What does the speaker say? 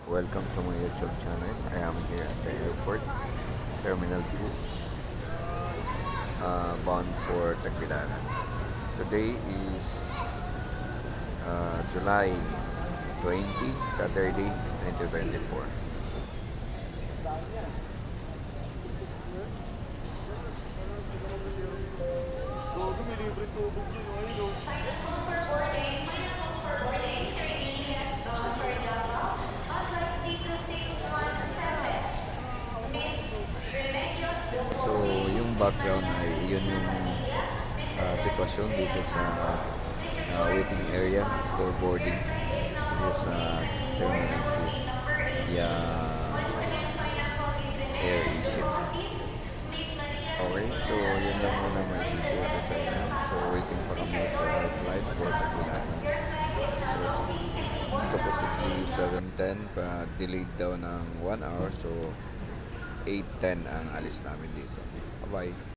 Welcome to my YouTube channel. I am here at the airport, Terminal 2, bound for Tagbilaran. Today is July 20, Saturday, 2024. So, yung background ay yun yung sitwasyon dito sa waiting area for boarding dito sa Terminal 2 via Air Asia. Okay, so yun lang muna may share ko sa inyo. So, waiting pa kami for our flight for Tagbilaran. So, supposedly 7:10 pa delayed daw ng 1 hour. So, 8:10 ang alis namin dito. Bye-bye.